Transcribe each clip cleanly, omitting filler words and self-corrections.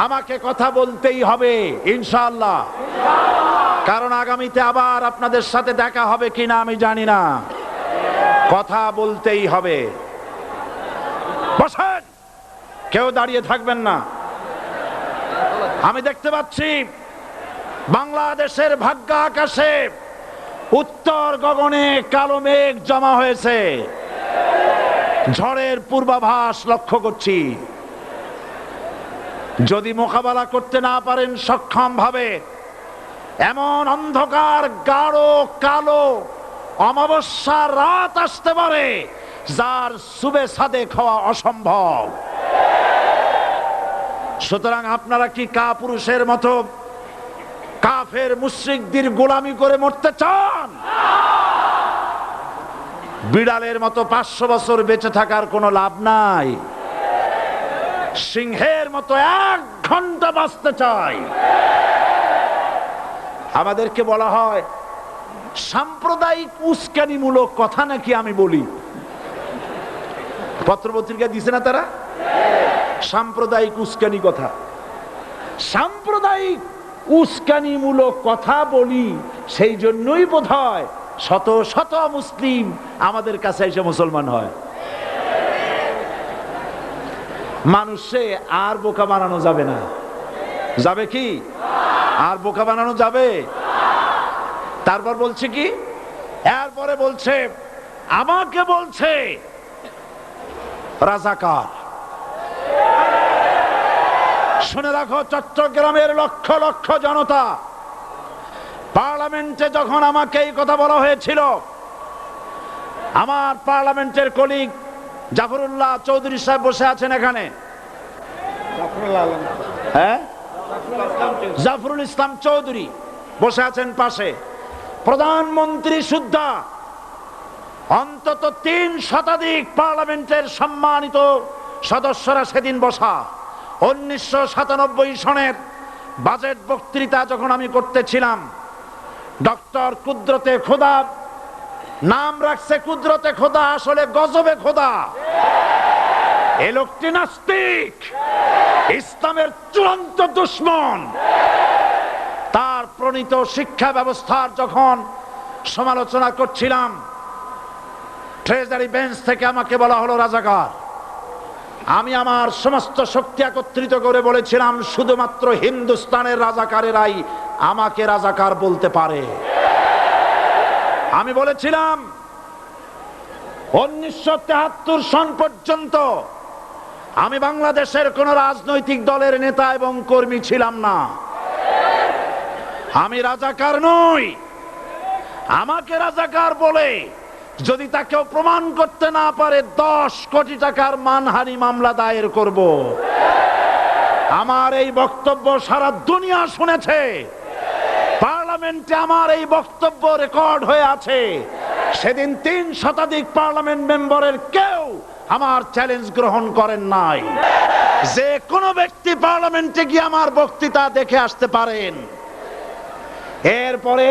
আমাকে কথা বলতেই হবে ইনশাআল্লাহ, কারণ আগামীতে আবার আপনাদের সাথে দেখা হবে কিনা আমি জানি না। কথা বলতেই হবে। বসেন, কেউ দাঁড়িয়ে থাকবেন না। আমি দেখতে পাচ্ছি বাংলাদেশের ভাগ্য আকাশে উত্তর গগনে কালো মেঘ জমা হয়েছে, ঝড়ের পূর্বাভাস লক্ষ্য করছি। যদি মোকাবেলা করতে না পারেন সক্ষম ভাবে, এমন অন্ধকার গাঢ় কালো অমাবস্যার রাত আসতে পারে যার সুবে সাদেক হওয়া অসম্ভব। সুতরাং আপনারা কি কাপুরুষের মতো কাফের মুশরিকদের গোলামি করে মরতে চান? বিড়ালের মতো 500 বছর বেঁচে থাকার কোনো লাভ নাই। সিংহের মতো 1 ঘন্টা বাঁচতে চাই। আমাদেরকে বলা হয় সাম্প্রদায়িক উস্কানিমূলক কথা নাকি আমি বলি। পত্রপত্রিকা দিছে না তারা? সাম্প্রদায়িক উস্কানি কথা, সাম্প্রদায়িক উস্কানিমূলক কথা বলি। সেই জন্যই বোধহয় শত শত মুসলিম আমাদের কাছে এসে মুসলমান হয়। মানুষে আর বোকা বানানো যাবে না। যাবে কি? আর বোকা বানানো যাবে? তারপর বলছে কি? এরপরে বলছে আমাকে বলছে রাজাকার। শুনে রাখো চট্টগ্রামের লক্ষ লক্ষ জনতা, পার্লামেন্টে যখন আমাকে এই কথা বলা হয়েছিল, আমার পার্লামেন্টের কলিগ জাফরুল্লাহ চৌধুরী সাহেব বসে আছেন এখানে। হ্যাঁ, জাফরুল ইসলাম চৌধুরী বসে আছেন পাশে। প্রধানমন্ত্রী সুদ্ধা, অন্তত 3 শতাধিক পার্লামেন্টের সম্মানিত সদস্যরা সেদিন বসা। 1997 সনের বাজেট বক্তৃতা যখন আমি করতেছিলাম, ডক্টর কুদরতে খোদা, নাম রাখছে কুদরতে খোদা, আসলে গজবে খোদা। এই লোকটি নাস্তিক, ইসলামের চূড়ান্ত দুশমন। তার প্রণীত শিক্ষা ব্যবস্থার যখন সমালোচনা করছিলাম, ট্রেজারি বেঞ্চ থেকে আমাকে বলা হলো রাজাকার। আমি আমার সমস্ত শক্তি একত্রিত করে বলেছিলাম শুধুমাত্র হিন্দুস্তানের রাজাকারেরাই আমাকে রাজাকার বলতে পারে। আমি বলেছিলাম 1973 সন পর্যন্ত আমি বাংলাদেশের কোন রাজনৈতিক দলের নেতা এবং কর্মী ছিলাম না। আমি রাজাকার নই। আমাকে রাজাকার বলে যদি তাকেও প্রমাণ করতে না পারে 10 কোটি টাকার মানহানি মামলা দায়ের করব। আমার এই বক্তব্য সারা দুনিয়া শুনেছে। পার্লামেন্টে আমার এই বক্তব্য রেকর্ড হয়ে আছে। সেদিন 3 শতাধিক পার্লামেন্ট মেম্বারের কেউ আমার চ্যালেঞ্জ গ্রহণ করেন নাই। যে কোনো ব্যক্তি পার্লামেন্টে গিয়ে আমার বক্তৃতা দেখে আসতে পারেন। এরপরে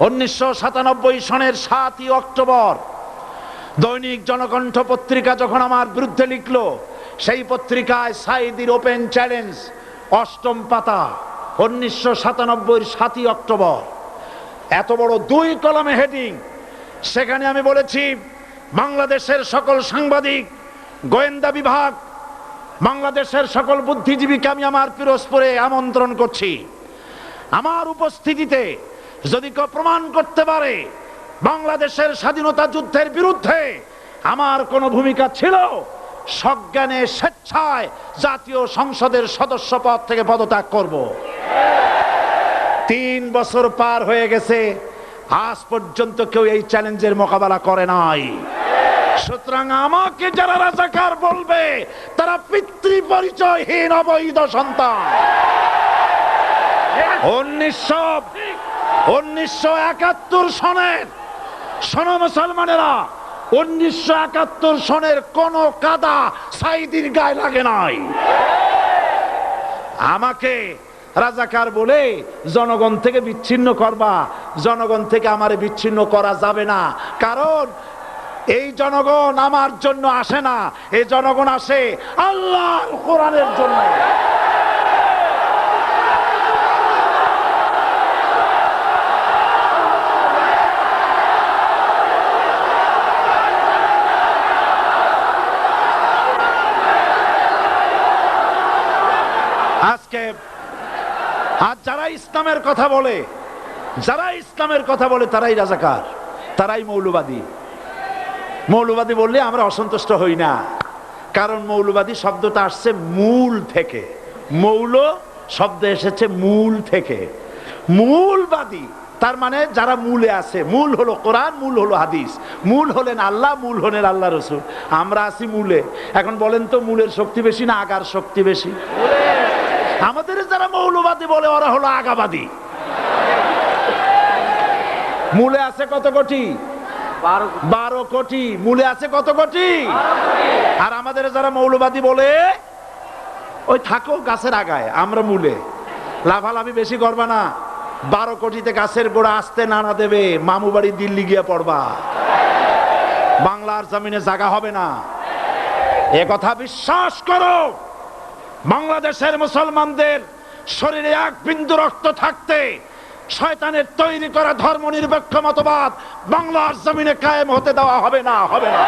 1997 সনের 7ই অক্টোবর দৈনিক জনকণ্ঠ পত্রিকা যখন আমার বিরুদ্ধে লিখলো, সেই পত্রিকায় সাইদির ওপেন চ্যালেঞ্জ 8ম পাতা, 1997 7ই অক্টোবর, এত বড় 2 কলামে হেডিং। সেখানে আমি বলেছি বাংলাদেশের সকল সাংবাদিক, গোয়েন্দা বিভাগ, বাংলাদেশের সকল বুদ্ধিজীবীকে আমি আমার পিরোজপুরে আমন্ত্রণ করছি। আমার উপস্থিতিতে যদি কেউ প্রমাণ করতে পারে বাংলাদেশের স্বাধীনতা যুদ্ধের বিরুদ্ধে আমার কোনো ভূমিকা ছিল, সজ্ঞানে স্বেচ্ছায় জাতীয় সংসদের সদস্য পদ থেকে পদত্যাগ করব। 3 বছর পার হয়ে গেছে, আজ পর্যন্ত কেউ এই চ্যালেঞ্জের মোকাবেলা করে নাই। সুতরাং আমাকে যারা রাজাকার বলবে তারা পিতৃ পরিচয়হীন অবৈধ সন্তান। 1971 সনের, শোনো মুসলমানেরা, 1971 সনের কোন কাদা সাইদির গায়ে লাগে নাই। আমাকে রাজাকার বলে জনগণ থেকে বিচ্ছিন্ন করবা, জনগণ থেকে আমারে বিচ্ছিন্ন করা যাবে না। কারণ এই জনগণ আমার জন্য আসে না, এই জনগণ আসে আল্লাহর কোরআনের জন্য। আজকে আর যারা ইসলামের কথা বলে, তারাই রাজাকার, তারাই মৌলবাদী। মৌলবাদী বললে আমরা অসন্তুষ্ট হই না, কারণ মৌলবাদী শব্দটা আসছে মূল থেকে। মৌল শব্দ এসেছে মূল থেকে। মূলবাদী তার মানে যারা মূলে আছে। মূল হলো কোরআন, মূল হলো হাদিস, মূল হলেন আল্লাহ, মূল হলেন আল্লাহ রসুল। আমরা আছি মূলে। এখন বলেন তো মূলের শক্তি বেশি না আগার শক্তি বেশি? আমাদের যারা মৌলবাদী বলে ওরা হলো আগাবাদী। মূলে আছে কত কোটি? 12 কোটি। মূলে আছে কত কোটি? আর আমাদের যারা মৌলবাদী বলে ওই থাকো গাছের আগায়, আমরা মূলে। লাফালাফি বেশি করবা না, 12 কোটিতে গাছের গোড়া আসতে নানা দেবে, মামু বাড়ি দিল্লি গিয়ে পড়বা, বাংলার জমিনে জায়গা হবে না। এ কথা বিশ্বাস করো। বাংলাদেশের মুসলমানদের শরীরে এক বিন্দু রক্ত থাকতে শয়তানের তৈরি করা ধর্মনিরপেক্ষ মতবাদ বাংলার জমিনে কায়েম হতে দেওয়া হবে না, হবে না।